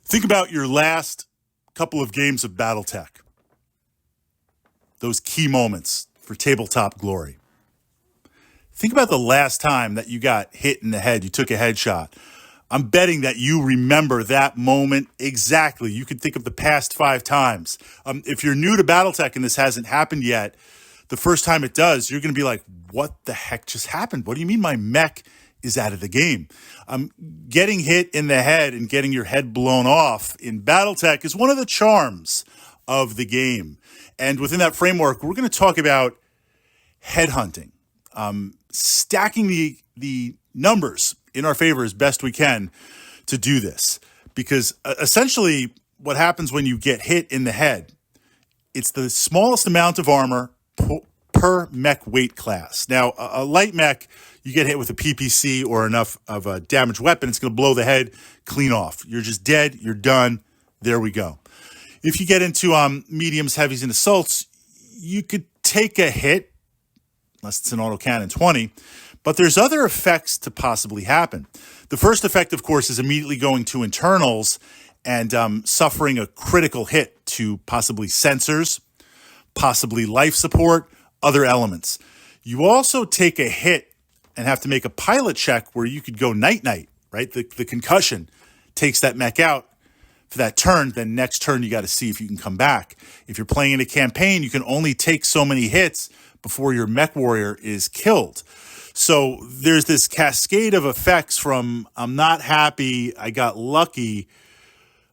Think about your last couple of games of Battletech. Those key moments for tabletop glory. Think about the last time that you got hit in the head, you took a headshot. I'm betting that you remember that moment exactly. You could think of the past 5 times. If you're new to Battletech and this hasn't happened yet, the first time it does, you're going to be like, what the heck just happened? What do you mean my mech is out of the game? Getting hit in the head and getting your head blown off in Battletech is one of the charms of the game. And within that framework, we're going to talk about headhunting, stacking the numbers in our favor as best we can to do this. Because essentially what happens when you get hit in the head, it's the smallest amount of armor per mech weight class. Now, a light mech, you get hit with a PPC or enough of a damaged weapon, it's going to blow the head clean off. You're just dead. You're done. There we go. If you get into mediums, heavies, and assaults, you could take a hit, unless it's an autocannon 20, but there's other effects to possibly happen. The first effect, of course, is immediately going to internals and suffering a critical hit to possibly sensors, possibly life support, other elements. You also take a hit and have to make a pilot check where you could go night-night, right? The concussion takes that mech out for that turn. Then next turn, you got to see if you can come back. If you're playing in a campaign, you can only take so many hits before your mech warrior is killed. So there's this cascade of effects from I'm not happy, I got lucky,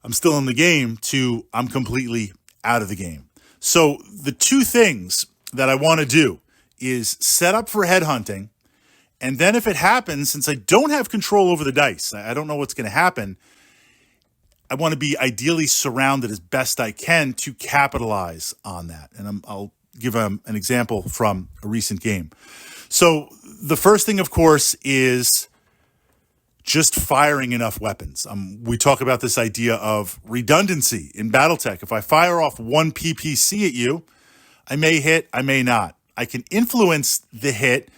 I'm still in the game, to I'm completely out of the game. So the two things that I want to do is set up for headhunting, and then if it happens, since I don't have control over the dice, I don't know what's going to happen, I want to be ideally surrounded as best I can to capitalize on that. And I'll give an example from a recent game. So the first thing, of course, is just firing enough weapons. We talk about this idea of redundancy in Battletech. If I fire off one PPC at you, I may hit, I may not. I can influence the hit.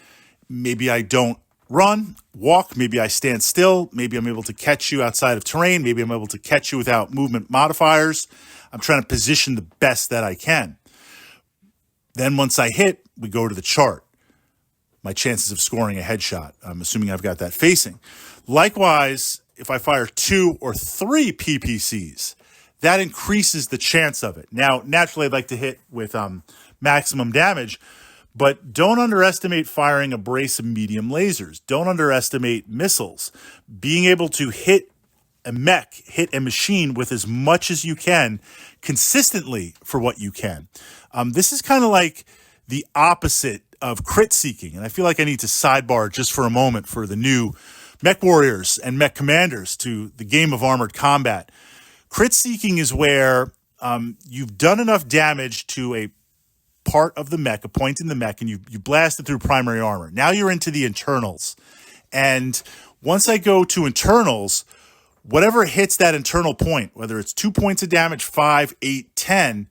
Maybe I don't run, walk, maybe I stand still, maybe I'm able to catch you outside of terrain, maybe I'm able to catch you without movement modifiers. I'm trying to position the best that I can. Then once I hit, we go to the chart. My chances of scoring a headshot, I'm assuming I've got that facing. Likewise, if I fire 2 or 3 PPCs, that increases the chance of it. Now, naturally, I'd like to hit with maximum damage, but don't underestimate firing a brace of medium lasers. Don't underestimate missiles. Being able to hit a mech, hit a machine with as much as you can, consistently for what you can. This is kind of like the opposite of crit seeking. And I feel like I need to sidebar just for a moment for the new mech warriors and mech commanders to the game of armored combat. Crit seeking is where you've done enough damage to a part of the mech, a point in the mech, and you blast it through primary armor. Now you're into the internals. And once I go to internals, whatever hits that internal point, whether it's 2 points of damage, 5, 8, 10,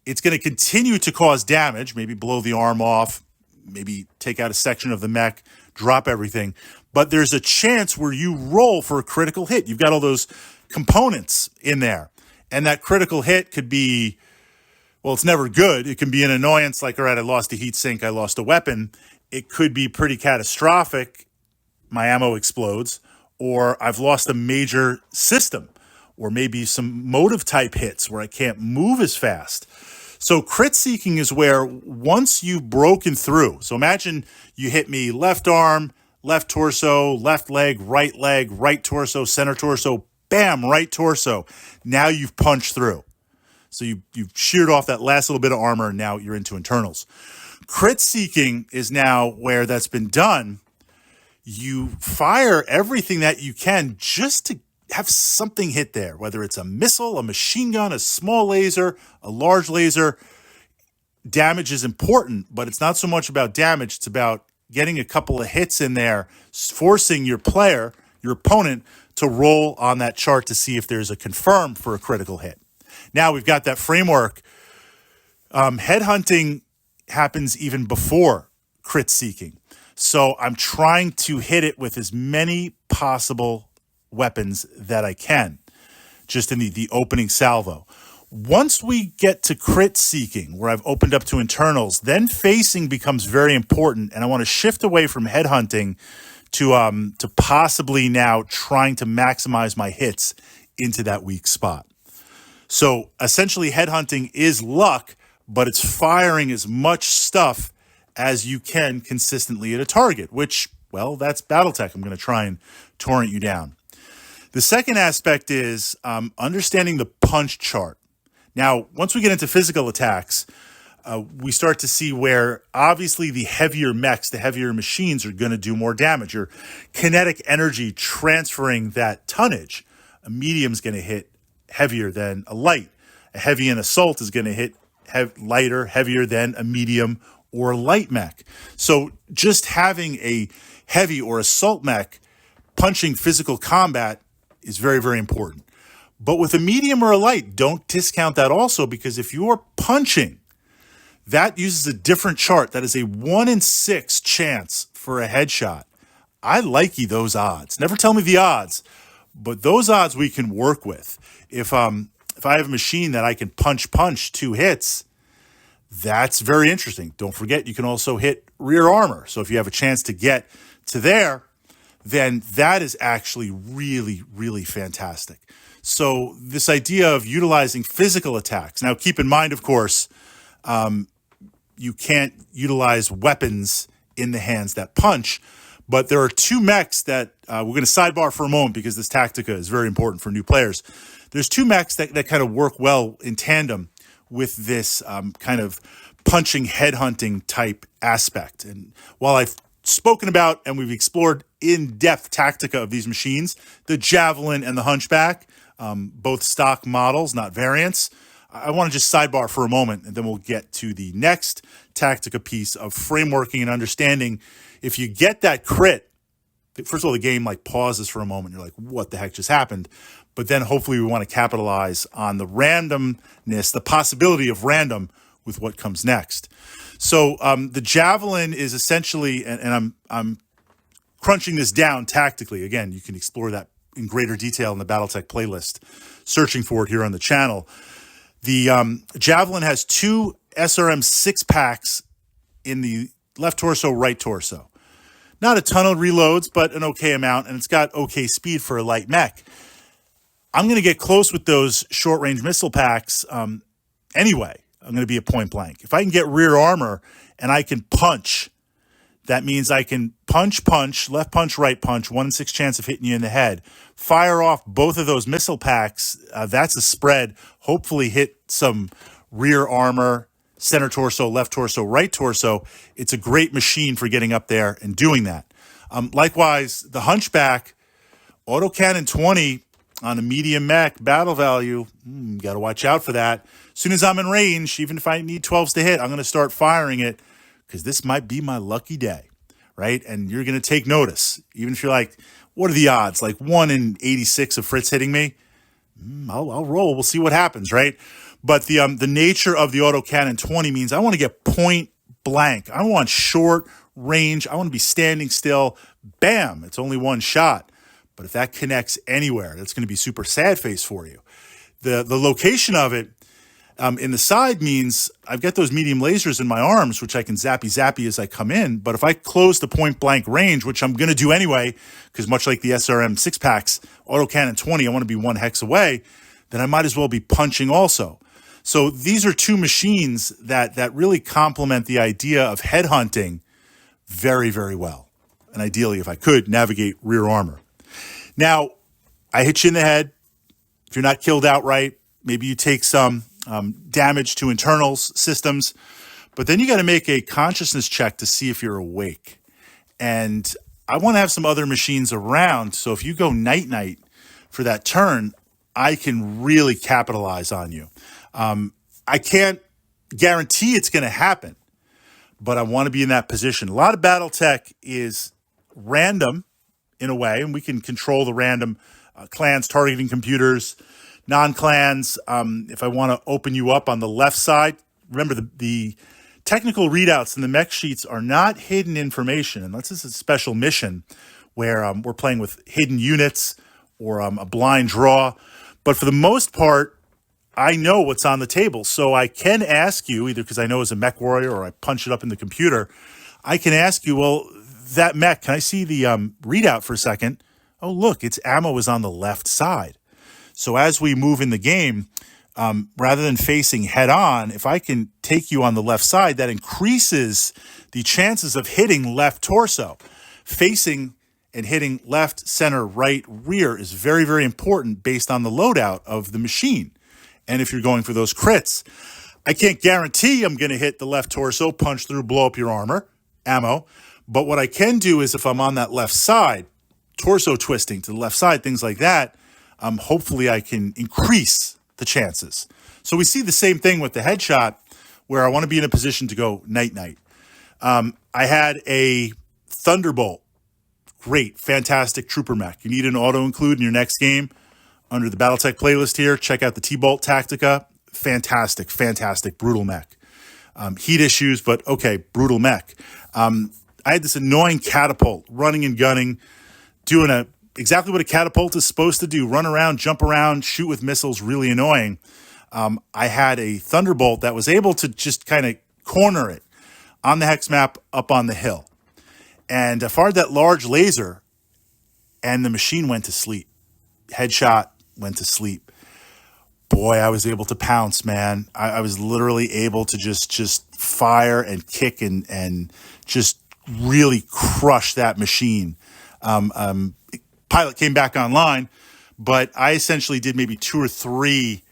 it's going to continue to cause damage, maybe blow the arm off, maybe take out a section of the mech, drop everything. But there's a chance where you roll for a critical hit. You've got all those components in there. And that critical hit could be, well, it's never good. It can be an annoyance like, all right, I lost a heat sink, I lost a weapon. It could be pretty catastrophic. My ammo explodes. Or I've lost a major system. Or maybe some motive type hits where I can't move as fast. So crit seeking is where once you've broken through, so imagine you hit me left arm, left torso, left leg, right torso, center torso, bam, right torso. Now you've punched through. So you've sheared off that last little bit of armor, and now you're into internals. Crit seeking is now where that's been done. You fire everything that you can just to have something hit there, whether it's a missile, a machine gun, a small laser, a large laser. Damage is important, but it's not so much about damage. It's about getting a couple of hits in there, forcing your player, your opponent, to roll on that chart to see if there's a confirm for a critical hit. Now we've got that framework. Headhunting happens even before crit seeking. So I'm trying to hit it with as many possible weapons that I can. just in the opening salvo. Once we get to crit seeking, where I've opened up to internals, then facing becomes very important, and I want to shift away from headhunting to possibly now trying to maximize my hits into that weak spot. So essentially, headhunting is luck, but it's firing as much stuff as you can consistently at a target, which, well, that's Battletech. I'm going to try and torrent you down. The second aspect is understanding the punch chart. Now, once we get into physical attacks, we start to see where obviously the heavier mechs, the heavier machines are going to do more damage. Your kinetic energy transferring that tonnage. A medium's going to hit heavier than a light. A heavy and assault is going to hit lighter, heavier than a medium or a light mech. So just having a heavy or assault mech punching physical combat is very, very important. But with a medium or a light, don't discount that also, because if you're punching, that uses a different chart. That is a 1 in 6 chance for a headshot. I likey those odds. Never tell me the odds, but those odds we can work with. If I have a machine that I can punch 2 hits, that's very interesting. Don't forget, you can also hit rear armor. So if you have a chance to get to there, then that is actually really, really fantastic. So this idea of utilizing physical attacks. Now, keep in mind, of course, you can't utilize weapons in the hands that punch, but there are 2 mechs that we're going to sidebar for a moment because this tactica is very important for new players. There's 2 mechs that kind of work well in tandem with this kind of punching, headhunting type aspect. And while I've spoken about and we've explored in-depth tactica of these machines, the Javelin and the Hunchback, both stock models, not variants, I want to just sidebar for a moment, and then we'll get to the next tactica piece of frameworking and understanding. If you get that crit, first of all, the game like pauses for a moment. You're like, what the heck just happened? But then hopefully we want to capitalize on the randomness, the possibility of random with what comes next. So the Javelin is essentially, and I'm crunching this down tactically. Again, you can explore that in greater detail in the Battletech playlist, searching for it here on the channel. The Javelin has 2 SRM 6-packs in the left torso, right torso. Not a ton of reloads, but an okay amount, and it's got okay speed for a light mech. I'm going to get close with those short-range missile packs anyway. I'm going to be at point blank. If I can get rear armor and I can punch, that means I can punch, left punch, right punch, 1 in 6 chance of hitting you in the head. Fire off both of those missile packs. That's a spread. Hopefully hit some rear armor, center torso, left torso, right torso. It's a great machine for getting up there and doing that. Likewise, the Hunchback, autocannon 20 on a medium mech, battle value. Got to watch out for that. As soon as I'm in range, even if I need 12s to hit, I'm going to start firing it, because this might be my lucky day, right? And you're going to take notice. Even if you're like, what are the odds? Like 1 in 86 of Fritz hitting me? I'll roll. We'll see what happens, right? But the nature of the autocannon 20 means I want to get point blank. I want short range. I want to be standing still. Bam! It's only 1 shot. But if that connects anywhere, that's going to be super sad face for you. The location of it in the side means I've got those medium lasers in my arms, which I can zappy as I come in. But if I close the point blank range, which I'm going to do anyway, because much like the SRM 6-packs, autocannon 20, I want to be 1 hex away, then I might as well be punching also. So these are 2 machines that really complement the idea of headhunting very, very well. And ideally, if I could, navigate rear armor. Now, I hit you in the head. If you're not killed outright, maybe you take some damage to internals systems, but then you got to make a consciousness check to see if you're awake. And I want to have some other machines around, so if you go night-night for that turn, I can really capitalize on you. I can't guarantee it's going to happen, but I want to be in that position. A lot of Battletech is random in a way, and we can control the random clans targeting computers, non-clans. If I want to open you up on the left side, remember the technical readouts in the mech sheets are not hidden information, unless it's a special mission where we're playing with hidden units or a blind draw. But for the most part, I know what's on the table. So I can ask you, either because I know as a mech warrior or I punch it up in the computer, I can ask you, well, that mech, can I see the readout for a second? Oh, look, its ammo is on the left side. So as we move in the game, rather than facing head on, if I can take you on the left side, that increases the chances of hitting left torso. Facing and hitting left, center, right, rear is very, very important based on the loadout of the machine. And if you're going for those crits, I can't guarantee I'm going to hit the left torso, punch through, blow up your ammo. But what I can do is if I'm on that left side, torso twisting to the left side, things like that, hopefully I can increase the chances. So we see the same thing with the headshot where I want to be in a position to go night-night. I had a Thunderbolt. Great, fantastic trooper mech. You need an auto include in your next game. Under the Battletech playlist here, check out the T-Bolt Tactica. Fantastic, fantastic, brutal mech. Heat issues, but okay, brutal mech. I had this annoying catapult running and gunning, doing exactly what a catapult is supposed to do. Run around, jump around, shoot with missiles, really annoying. I had a Thunderbolt that was able to just kind of corner it on the hex map up on the hill. And I fired that large laser, and the machine went to sleep. Headshot, went to sleep. Boy, I was able to pounce, man. I was literally able to just fire and kick and just really crush that machine. Pilot came back online, but I essentially did maybe 2 or 3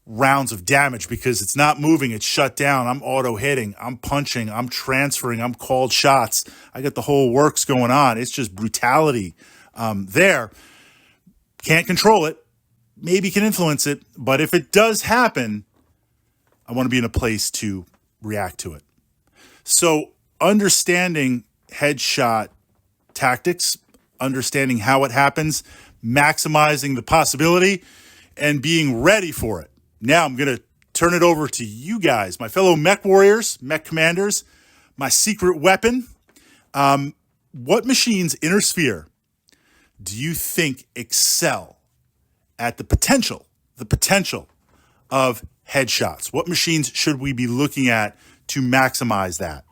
rounds of damage because it's not moving. It's shut down. I'm auto hitting. I'm punching. I'm transferring. I'm called shots. I got the whole works going on. It's just brutality there. Can't control it. Maybe can influence it. But if it does happen, I want to be in a place to react to it. So understanding headshot tactics, understanding how it happens, maximizing the possibility, and being ready for it. Now I'm going to turn it over to you guys, my fellow mech warriors, mech commanders, my secret weapon. What machines in our sphere do you think excel at the potential of headshots? What machines should we be looking at to maximize that?